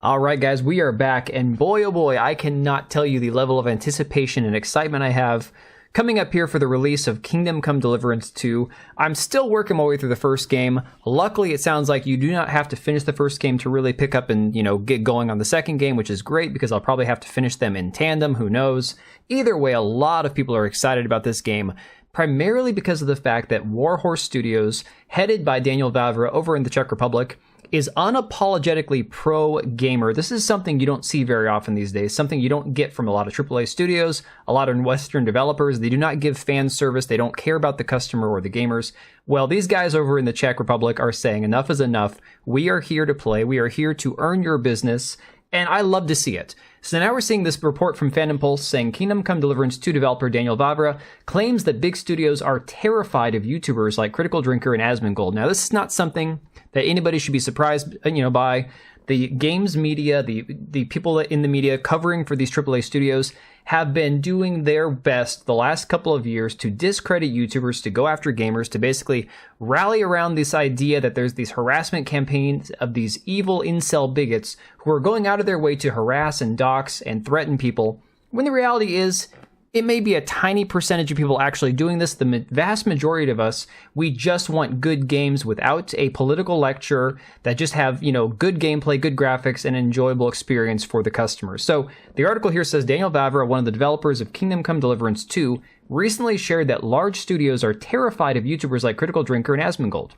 All right, guys, we are back, and boy, oh boy, I cannot tell you the level of anticipation and excitement I have coming up here for the release of Kingdom Come Deliverance 2. I'm still working my way through the first game. Luckily, it sounds like you do not have to finish the first game to really pick up and, get going on the second game, which is great because I'll probably have to finish them in tandem, who knows. Either way, a lot of people are excited about this game, primarily because of the fact that Warhorse Studios, headed by Daniel Vávra over in the Czech Republic, is unapologetically pro-gamer. This is something you don't see very often these days, something you don't get from a lot of AAA studios, a lot of Western developers. They do not give fan service. They don't care about the customer or the gamers. Well, these guys over in the Czech Republic are saying enough is enough. We are here to play. We are here to earn your business. And I love to see it. So now we're seeing this report from Fandom Pulse saying Kingdom Come Deliverance 2 developer Daniel Vávra claims that big studios are terrified of YouTubers like Critical Drinker and Asmongold. Now, this is not something that anybody should be surprised, by. The games media, the people in the media covering for these AAA studios have been doing their best the last couple of years to discredit YouTubers, to go after gamers, to basically rally around this idea that there's these harassment campaigns of these evil incel bigots who are going out of their way to harass and dox and threaten people, when the reality is, it may be a tiny percentage of people actually doing this. The vast majority of us, we just want good games without a political lecture that just have, good gameplay, good graphics, and an enjoyable experience for the customers. So the article here says Daniel Vávra, one of the developers of Kingdom Come Deliverance 2, recently shared that large studios are terrified of YouTubers like Critical Drinker and Asmongold.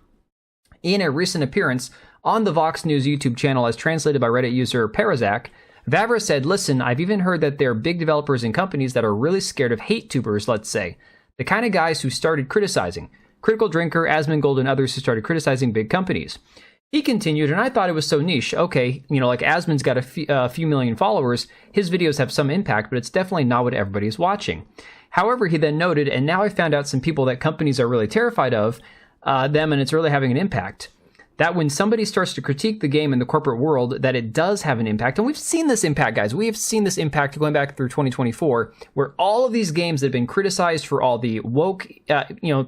In a recent appearance on the Vox News YouTube channel as translated by Reddit user Parazak, Vávra said, listen, I've even heard that there are big developers and companies that are really scared of hate tubers, let's say. The kind of guys who started criticizing. Critical Drinker, Asmongold, and others who started criticizing big companies. He continued, and I thought it was so niche. Okay, like Asmon's got a few million followers. His videos have some impact, but it's definitely not what everybody's watching. However, he then noted, and now I found out some people that companies are really terrified of them, and it's really having an impact. That when somebody starts to critique the game in the corporate world, that it does have an impact. And we've seen this impact, guys. We have seen this impact going back through 2024, where all of these games that have been criticized for all the woke,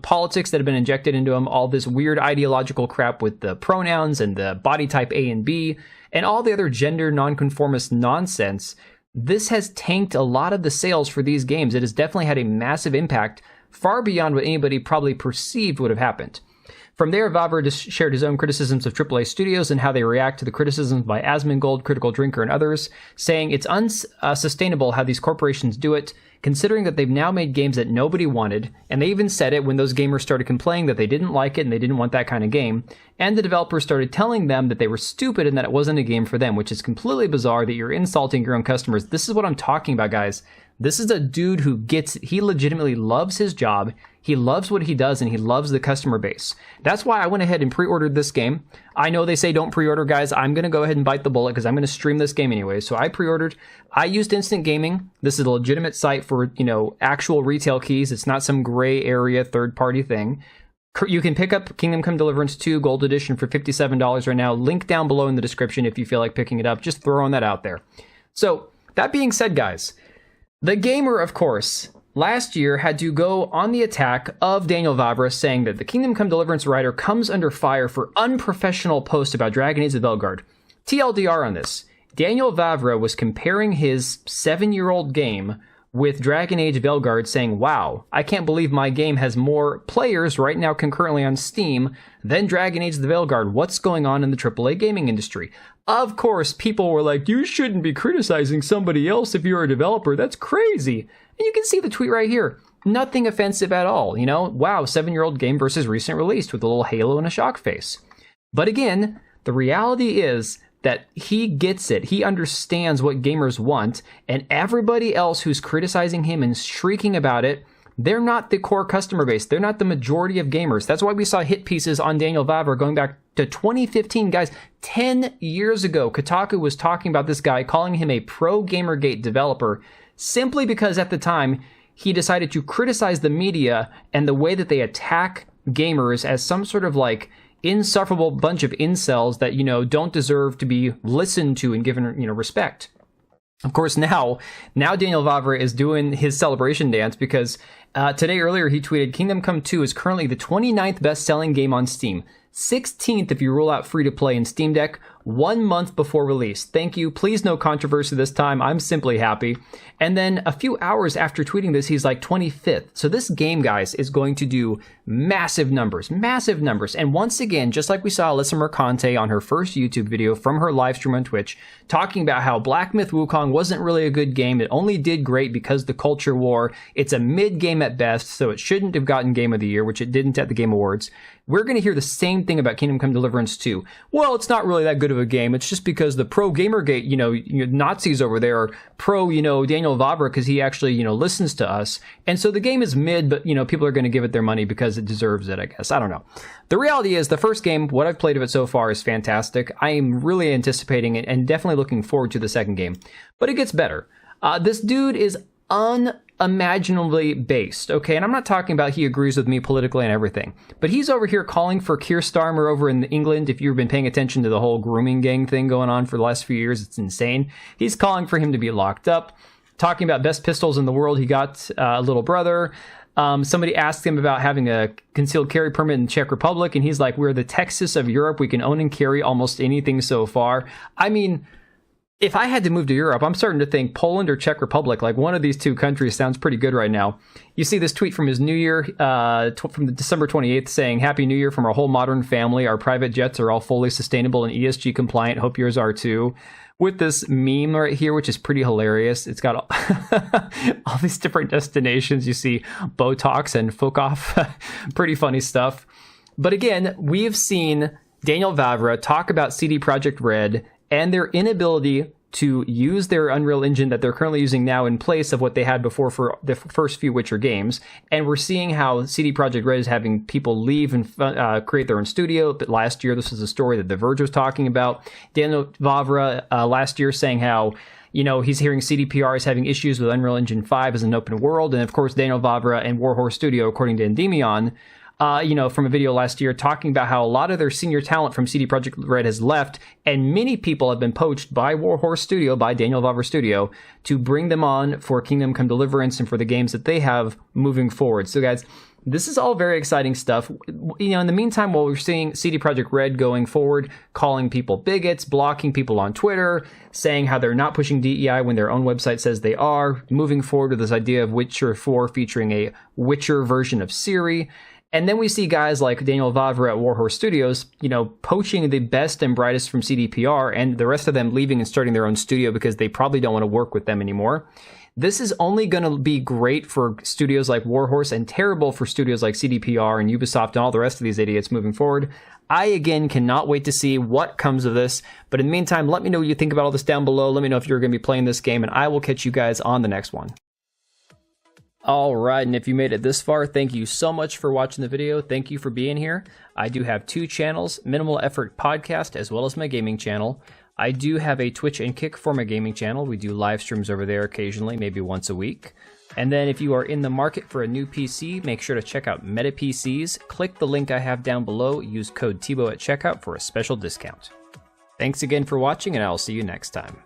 politics that have been injected into them, all this weird ideological crap with the pronouns and the body type A and B, and all the other gender nonconformist nonsense, this has tanked a lot of the sales for these games. It has definitely had a massive impact, far beyond what anybody probably perceived would have happened. From there, Vávra just shared his own criticisms of AAA studios and how they react to the criticisms by Asmongold, Critical Drinker, and others, saying it's unsustainable how these corporations do it, considering that they've now made games that nobody wanted, and they even said it when those gamers started complaining that they didn't like it and they didn't want that kind of game, and the developers started telling them that they were stupid and that it wasn't a game for them, which is completely bizarre that you're insulting your own customers. This is what I'm talking about, guys. This is a dude who he legitimately loves his job, he loves what he does, and he loves the customer base. That's why I went ahead and pre-ordered this game. I know they say don't pre-order, guys. I'm going to go ahead and bite the bullet because I'm going to stream this game anyway. So I pre-ordered. I used Instant Gaming. This is a legitimate site for, actual retail keys. It's not some gray area third-party thing. You can pick up Kingdom Come Deliverance 2 Gold Edition for $57 right now. Link down below in the description if you feel like picking it up. Just throwing that out there. So, that being said, guys, the gamer, of course, last year had to go on the attack of Daniel Vávra, saying that the Kingdom Come Deliverance writer comes under fire for unprofessional post about Dragon Age of Velgard. TLDR on this, Daniel Vávra was comparing his 7-year-old game with Dragon Age Velgard, saying, wow, I can't believe my game has more players right now concurrently on Steam than Dragon Age the Velgard. What's going on in the AAA gaming industry? Of course, people were like, you shouldn't be criticizing somebody else if you're a developer. That's crazy. And you can see the tweet right here. Nothing offensive at all. Wow, 7-year-old game versus recent released with a little halo and a shock face. But again, the reality is that he gets it. He understands what gamers want, and everybody else who's criticizing him and shrieking about it, they're not the core customer base. They're not the majority of gamers. That's why we saw hit pieces on Daniel Vávra going back to 2015. Guys, 10 years ago, Kotaku was talking about this guy, calling him a pro-gamergate developer, simply because at the time, he decided to criticize the media and the way that they attack gamers as some sort of insufferable bunch of incels that, don't deserve to be listened to and given, respect. Of course, now Daniel Vávra is doing his celebration dance because Today, earlier, he tweeted, Kingdom Come 2 is currently the 29th best-selling game on Steam. 16th if you rule out free-to-play in Steam Deck, 1 month before release. Thank you. Please no controversy this time. I'm simply happy. And then a few hours after tweeting this, he's like 25th. So this game, guys, is going to do massive numbers. And once again, just like we saw Alyssa Mercante on her first YouTube video from her live stream on Twitch, talking about how Black Myth Wukong wasn't really a good game. It only did great because the culture war. It's a mid-game at best, so it shouldn't have gotten Game of the Year, which it didn't at the Game Awards. We're going to hear the same thing about Kingdom Come Deliverance 2. Well, it's not really that good of a game. It's just because the pro gamergate, Nazis over there are pro, Daniel Vávra because he actually, listens to us. And so the game is mid, but, people are going to give it their money because it deserves it, I guess. I don't know. The reality is the first game, what I've played of it so far is fantastic. I am really anticipating it and definitely looking forward to the second game. But it gets better. This dude is unimaginably based, okay? And I'm not talking about he agrees with me politically and everything, but he's over here calling for Keir Starmer over in England. If you've been paying attention to the whole grooming gang thing going on for the last few years, it's insane. He's calling for him to be locked up, talking about best pistols in the world. He got a little brother. Somebody asked him about having a concealed carry permit in Czech Republic, and he's like, we're the Texas of Europe. We can own and carry almost anything so far. I mean, if I had to move to Europe, I'm starting to think Poland or Czech Republic, like one of these two countries sounds pretty good right now. You see this tweet from his New Year, from December 28th, saying, Happy New Year from our whole modern family. Our private jets are all fully sustainable and ESG compliant. Hope yours are too. With this meme right here, which is pretty hilarious. It's got all these different destinations. You see Botox and Fukov. Pretty funny stuff. But again, we've seen Daniel Vávra talk about CD Projekt Red and their inability to use their Unreal Engine that they're currently using now in place of what they had before for the first few Witcher games. And we're seeing how CD Projekt Red is having people leave and create their own studio. But last year, this was a story that The Verge was talking about. Daniel Vávra last year saying how, he's hearing CDPR is having issues with Unreal Engine 5 as an open world. And of course, Daniel Vávra and Warhorse Studio, according to Endymion, from a video last year talking about how a lot of their senior talent from CD Projekt Red has left, and many people have been poached by Warhorse Studio, by Daniel Vávra Studio, to bring them on for Kingdom Come Deliverance and for the games that they have moving forward. So guys, this is all very exciting stuff. In the meantime, while we're seeing CD Projekt Red going forward, calling people bigots, blocking people on Twitter, saying how they're not pushing DEI when their own website says they are, moving forward with this idea of Witcher 4 featuring a Witcher version of Ciri. And then we see guys like Daniel Vávra at Warhorse Studios, poaching the best and brightest from CDPR, and the rest of them leaving and starting their own studio because they probably don't want to work with them anymore. This is only going to be great for studios like Warhorse and terrible for studios like CDPR and Ubisoft and all the rest of these idiots moving forward. I, again, cannot wait to see what comes of this. But in the meantime, let me know what you think about all this down below. Let me know if you're going to be playing this game, and I will catch you guys on the next one. All right, and if you made it this far, thank you so much for watching the video. Thank you for being here. I do have two channels, Minimal Effort Podcast, as well as my gaming channel. I do have a Twitch and Kick for my gaming channel. We do live streams over there occasionally, maybe once a week. And then if you are in the market for a new PC, make sure to check out Meta PCs. Click the link I have down below. Use code TBO at checkout for a special discount. Thanks again for watching, and I'll see you next time.